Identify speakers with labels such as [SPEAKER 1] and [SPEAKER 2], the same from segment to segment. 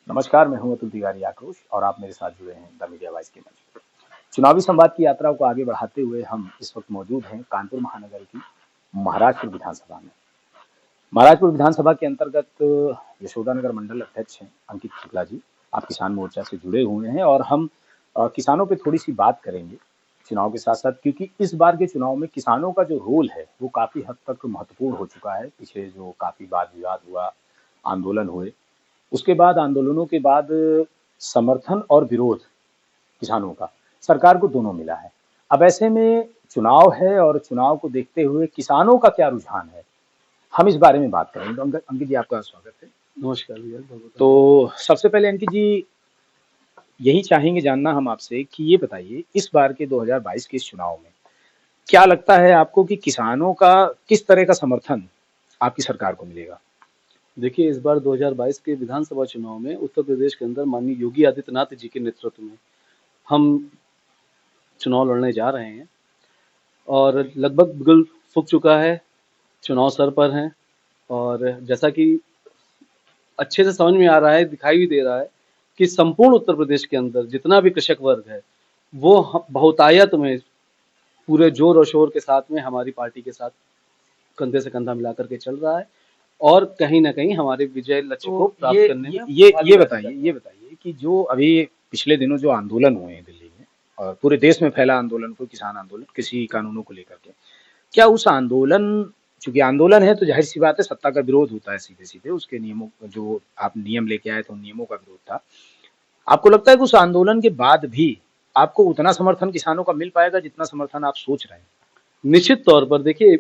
[SPEAKER 1] नमस्कार, मैं हूं अतुल तिवारी आक्रोश और आप मेरे साथ जुड़े हैं द मीडिया वॉइस के मंच पर। चुनावी संवाद की यात्रा को आगे बढ़ाते हुए हम इस वक्त मौजूद हैं कानपुर महानगर की महाराजपुर विधानसभा में। महाराजपुर विधानसभा के अंतर्गत यशोदानगर मंडल अध्यक्ष हैं अंकित शुक्ला जी। आप किसान मोर्चा से जुड़े हुए हैं और हम किसानों पे थोड़ी सी बात करेंगे चुनाव के साथ साथ, क्योंकि इस बार के चुनाव में किसानों का जो रोल है वो काफी हद तक महत्वपूर्ण हो चुका है। पीछे जो काफी वाद विवाद हुआ, आंदोलन हुए, उसके बाद आंदोलनों के बाद समर्थन और विरोध किसानों का सरकार को दोनों मिला है। अब ऐसे में चुनाव है और चुनाव को देखते हुए किसानों का क्या रुझान है, हम इस बारे में बात करेंगे। तो अंकित जी, आपका स्वागत है।
[SPEAKER 2] नमस्कार भैया।
[SPEAKER 1] तो सबसे पहले अंकित जी, यही चाहेंगे जानना हम आपसे कि ये बताइए इस बार के 2022 के इस चुनाव में क्या लगता है आपको कि किसानों का किस तरह का समर्थन आपकी सरकार को मिलेगा?
[SPEAKER 2] देखिए, इस बार 2022 के विधानसभा चुनाव में उत्तर प्रदेश के अंदर माननीय योगी आदित्यनाथ जी के नेतृत्व में हम चुनाव लड़ने जा रहे हैं और लगभग बिगुल फूँक चुका है, चुनाव सर पर हैं और जैसा कि अच्छे से समझ में आ रहा है, दिखाई भी दे रहा है कि संपूर्ण उत्तर प्रदेश के अंदर जितना भी कृषक वर्ग है, वो बहुतायत में पूरे जोर और शोर के साथ में हमारी पार्टी के साथ कंधे से कंधा मिलाकर के चल रहा है और कहीं न कहीं हमारे विजय लक्ष्य को प्राप्त करने में
[SPEAKER 1] ये बताइए कि जो अभी पिछले दिनों जो आंदोलन हुए हैं दिल्ली में और पूरे देश में फैला आंदोलन, को किसान आंदोलन कृषि कानूनों को लेकर के, क्या उस आंदोलन, चूंकि आंदोलन है तो जाहिर सी बात है सत्ता का विरोध होता है, सीधे सीधे उसके नियमों, जो आप नियम लेके आए थे उन नियमों का विरोध था। आपको लगता है कि उस आंदोलन के बाद भी आपको उतना समर्थन किसानों का मिल पाएगा जितना समर्थन आप सोच रहे हैं?
[SPEAKER 2] निश्चित तौर पर देखिए,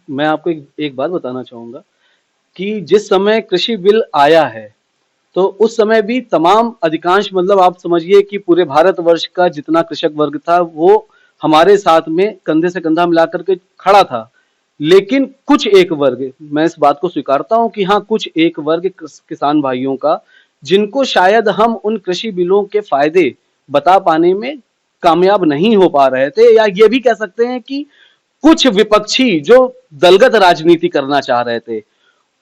[SPEAKER 2] मैं आपको एक बात बताना चाहूँगा कि जिस समय कृषि बिल आया है, तो उस समय भी तमाम अधिकांश मतलब आप समझिए कि पूरे भारतवर्ष का जितना कृषक वर्ग था, वो हमारे साथ में कंधे से कंधा मिलाकर के खड़ा था। लेकिन कुछ एक वर्ग, मैं इस बात को स्वीकारता हूँ कि हाँ, कुछ एक वर्ग किसान भाइयों का, जिनको शायद हम उन कृषि बिलों के फायदे बता पाने में कामयाब नहीं हो पा रहे थे, या ये भी कह सकते हैं कि कुछ विपक्षी जो दलगत राजनीति करना चाह रहे थे,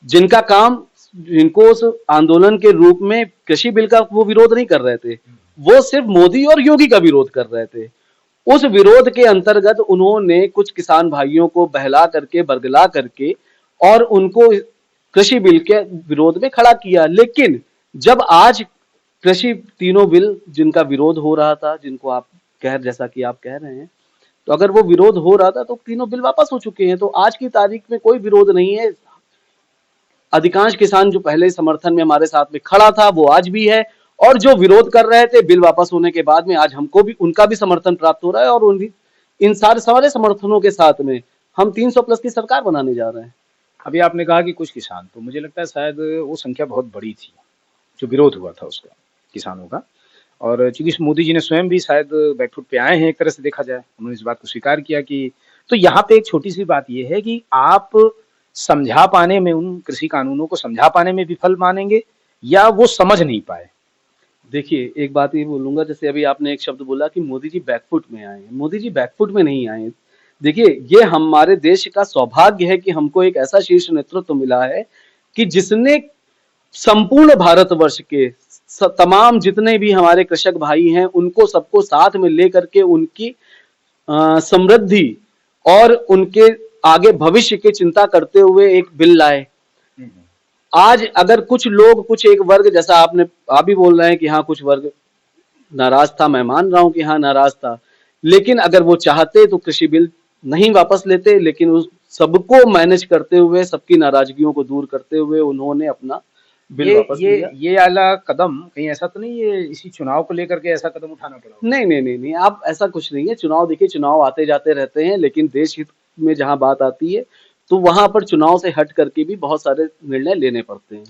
[SPEAKER 2] जिनका काम, जिनको उस आंदोलन के रूप में कृषि बिल का वो विरोध नहीं कर रहे थे, वो सिर्फ मोदी और योगी का विरोध कर रहे थे। उस विरोध के अंतर्गत उन्होंने कुछ किसान भाइयों को बहला करके, बरगला करके और उनको कृषि बिल के विरोध में खड़ा किया। लेकिन जब आज कृषि तीनों बिल जिनका विरोध हो रहा था, जिनको आप जैसा कि आप कह रहे हैं, तो अगर वो विरोध हो रहा था तो तीनों बिल वापस हो चुके हैं। तो आज की तारीख में कोई विरोध नहीं है। अधिकांश किसान जो पहले समर्थन में हमारे साथ में खड़ा था, वो आज भी है, और जो विरोध कर रहे थे बिल वापस होने के बाद में, आज हमको भी उनका भी समर्थन प्राप्त हो रहा है और इन सारे समर्थनों के साथ में हम 300 प्लस की सरकार बनाने जा रहे हैं।
[SPEAKER 1] अभी आपने कहा कि कुछ किसान, तो मुझे लगता है शायद वो संख्या बहुत बड़ी थी जो विरोध हुआ था उसका, किसानों का। और चूंकि मोदी जी ने स्वयं भी शायद बैकफुट पे आए हैं, एक तरह से देखा जाए, उन्होंने इस बात को स्वीकार किया कि, तो यहाँ पे एक छोटी सी बात ये है कि आप समझा पाने में, उन कृषि कानूनों को समझा पाने में विफल मानेंगे या वो समझ नहीं पाए?
[SPEAKER 2] देखिए, एक बात ये बोलूंगा, जैसे अभी आपने एक शब्द बोला कि मोदी जी बैकफुट में आए। मोदी जी बैकफुट में नहीं आए। देखिए, ये हमारे देश का सौभाग्य है कि हमको एक ऐसा शीर्ष नेतृत्व मिला है कि जिसने संपूर्ण भारतवर्ष के तमाम जितने भी हमारे कृषक भाई हैं, उनको सबको साथ में लेकर के उनकी समृद्धि और उनके आगे भविष्य की चिंता करते हुए एक बिल लाए। आज अगर कुछ लोग, कुछ एक वर्ग, जैसा आप भी बोल रहे हैं कि हाँ कुछ वर्ग नाराज था, मैं मान रहा हूं कि हाँ नाराज था, लेकिन अगर वो चाहते तो कृषि बिल नहीं वापस लेते। लेकिन उस सबको मैनेज करते हुए, सबकी नाराजगियों को दूर करते हुए उन्होंने अपना बिल वापस लिया।
[SPEAKER 1] ये वाला कदम कहीं ऐसा तो नहीं है इसी चुनाव को लेकर के ऐसा कदम उठाना पड़ा?
[SPEAKER 2] नहीं, आप ऐसा कुछ नहीं है। चुनाव, देखिए चुनाव आते जाते रहते हैं, लेकिन देश हित में जहां बात आती है तो वहां पर चुनाव से हट करके भी बहुत सारे निर्णय लेने पड़ते हैं।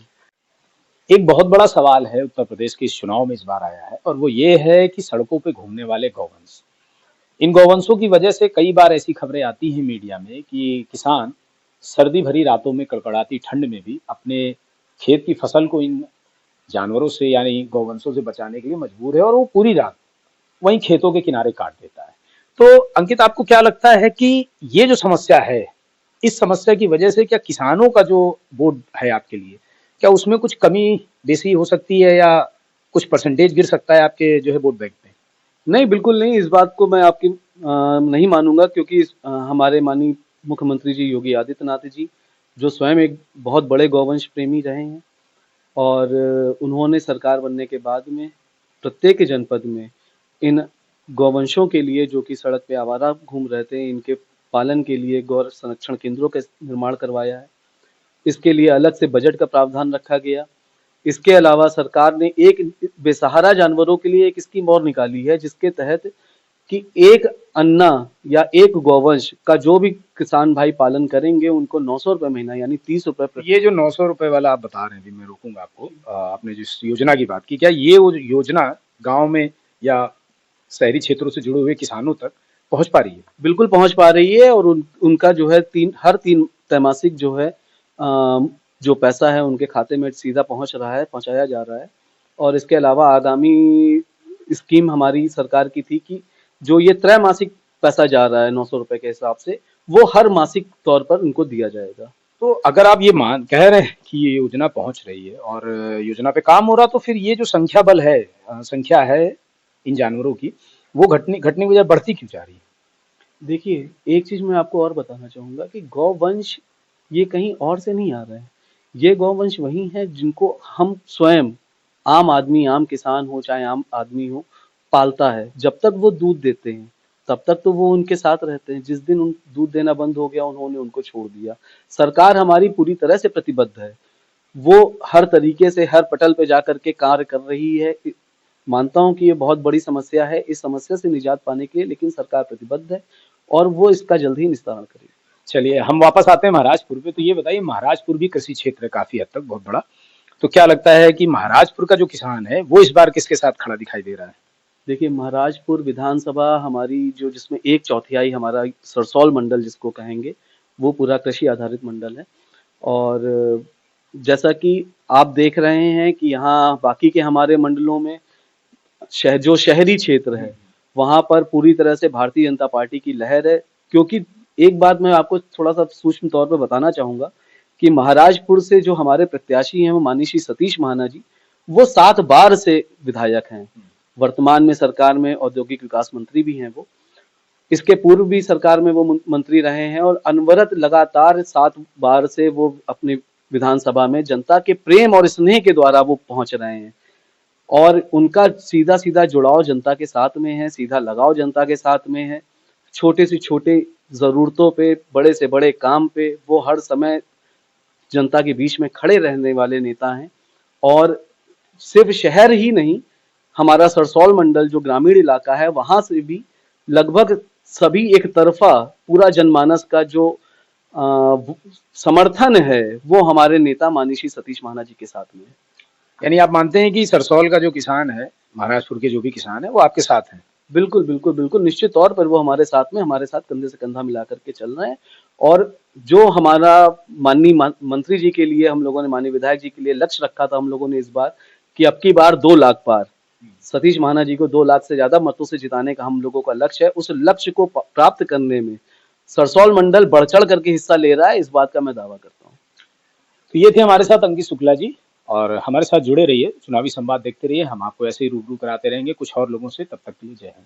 [SPEAKER 1] एक बहुत बड़ा सवाल है उत्तर प्रदेश के इस चुनाव में इस बार आया है, और वो ये है कि सड़कों पे घूमने वाले गौवंश, इन गौवंशों की वजह से कई बार ऐसी खबरें आती हैं मीडिया में कि किसान सर्दी भरी रातों में, कड़कड़ाती ठंड में भी अपने खेत की फसल को इन जानवरों से, यानी गौवंशों से बचाने के लिए मजबूर है और वो पूरी रात वहीं खेतों के किनारे काट देता है। तो अंकित, आपको क्या लगता है कि ये जो समस्या है, इस समस्या की वजह से क्या किसानों का जो वोट है आपके लिए, क्या उसमें कुछ कमी बेसी हो सकती है या कुछ परसेंटेज गिर सकता है आपके जो है वोट बैंक पे?
[SPEAKER 2] नहीं, बिल्कुल नहीं, इस बात को मैं आपकी नहीं मानूँगा, क्योंकि हमारे माननीय मुख्यमंत्री जी योगी आदित्यनाथ जी, जो स्वयं एक बहुत बड़े गौवंश प्रेमी रहे हैं, और उन्होंने सरकार बनने के बाद में प्रत्येक जनपद में इन गौवंशों के लिए, जो कि सड़क पे आवारा घूम रहे थे, इनके पालन के लिए गौ संरक्षण केंद्रों का निर्माण करवाया है। इसके लिए अलग से बजट का प्रावधान रखा गया। इसके अलावा सरकार ने एक बेसहारा जानवरों के लिए एक स्कीम और निकाली है, जिसके तहत कि एक अन्ना या एक गौवंश का जो भी किसान भाई पालन करेंगे, उनको 900 रुपए महीना यानी 30 रुपए
[SPEAKER 1] ये जो 900 रुपए वाला आप बता रहे हैं, अभी मैं रोकूंगा आपको। आपने जिस योजना की बात की, क्या ये वो योजना गांव में या शहरी क्षेत्रों से जुड़े हुए किसानों तक पहुंच पा रही है?
[SPEAKER 2] बिल्कुल पहुंच पा रही है, और उनका जो है हर 3 त्रैमासिक जो है जो पैसा है उनके खाते में सीधा पहुंचाया जा रहा है। और इसके अलावा आगामी स्कीम हमारी सरकार की थी कि जो ये त्रैमासिक पैसा जा रहा है 900 रुपए के हिसाब से, वो हर मासिक तौर पर उनको दिया जाएगा।
[SPEAKER 1] तो अगर आप ये मान कह रहे हैं कि ये योजना पहुंच रही है और योजना पे काम हो रहा, तो फिर ये जो संख्या बल है, संख्या है इन जानवरों की, वो घटने घटने की बजाय बढ़ती क्यों जा रही है?
[SPEAKER 2] देखिए, एक चीज़ मैं आपको और बताना चाहूँगा कि गौवंश ये कहीं और से नहीं आ रहे हैं। ये गौवंश वही हैं जिनको हम स्वयं, आम आदमी, आम किसान हो चाहे आम आदमी हो, पालता है। जब तक वो दूध देते हैं, तब तक तो वो उनके साथ रहते हैं। जिस दिन उन दूध देना बंद हो गया, उन्होंने उनको छोड़ दिया। सरकार हमारी पूरी तरह से प्रतिबद्ध है। वो हर तरीके से हर पटल पे जाकर के कार्य कर रही है। मानता हूँ कि ये बहुत बड़ी समस्या है। इस समस्या से निजात पाने के लिए लेकिन सरकार प्रतिबद्ध है, और वो इसका जल्द ही निस्तारण करेगी।
[SPEAKER 1] चलिए, हम वापस आते हैं महाराजपुर पे। तो ये बताइए, महाराजपुर भी कृषि क्षेत्र है काफी हद तक, बहुत बड़ा। तो क्या लगता है कि महाराजपुर का जो किसान है वो इस बार किसके साथ खड़ा दिखाई दे रहा है?
[SPEAKER 2] देखिए, महाराजपुर विधानसभा हमारी जो, जिसमें 1/4 हमारा सरसौल मंडल जिसको कहेंगे, वो पूरा कृषि आधारित मंडल है। और जैसा कि आप देख रहे हैं कि यहाँ बाकी के हमारे मंडलों में जो शहरी क्षेत्र है, वहाँ पर पूरी तरह से भारतीय जनता पार्टी की लहर है। क्योंकि एक बात मैं आपको थोड़ा-सा सूक्ष्म तौर पे बताना चाहूँगा कि महाराजपुर से जो हमारे प्रत्याशी हैं, वो माननीय श्री सतीश महाना जी, वो 7 बार से विधायक हैं। वर्तमान में सरकार में औद्योगिक विकास मंत्री भी हैं वो। इसके पूर्व भी सरकार में वो मंत्री रहे हैं, और अनवरत लगातार 7 बार से वो अपने विधानसभा में जनता के प्रेम और स्नेह के द्वारा वो पहुँच रहे हैं। और उनका सीधा-सीधा जुड़ाव जनता के साथ में है, सीधा लगाव जनता के साथ में है। छोटे से छोटे ज़रूरतों पे, बड़े से बड़े काम पे वो हर समय जनता के बीच में खड़े रहने वाले नेता हैं। और सिर्फ शहर ही नहीं, हमारा सरसौल मंडल जो ग्रामीण इलाका है, वहाँ से भी लगभग सभी एक तरफा पूरा जनमानस का जो समर्थन है, वो हमारे नेता माननीय श्री सतीश महाना जी के साथ में है।
[SPEAKER 1] यानी आप मानते हैं कि सरसौल का जो किसान है, महाराजपुर के जो भी किसान है, वो आपके साथ हैं?
[SPEAKER 2] बिल्कुल, बिल्कुल, बिल्कुल, निश्चित तौर पर वो हमारे साथ में, हमारे साथ कंधे से कंधा मिला करके चल रहे हैं। और जो हमारा माननीय मंत्री जी के लिए हम लोगों ने, माननीय विधायक जी के लिए लक्ष्य रखा था हम लोगों ने इस बार, कि अब की बार 2 लाख पार, सतीश महाना जी को 2 लाख से ज़्यादा मतों से जिताने का हम लोगों का लक्ष्य है। उस लक्ष्य को प्राप्त करने में सरसौल मंडल बढ़-चढ़ करके हिस्सा ले रहा है, इस बात का मैं दावा करता हूँ।
[SPEAKER 1] तो ये थे हमारे साथ अंकित शुक्ला जी, और हमारे साथ जुड़े रहिए, चुनावी संवाद देखते रहिए। हम आपको ऐसे ही रूबरू कराते रहेंगे कुछ और लोगों से। तब तक के लिए जय हिंद।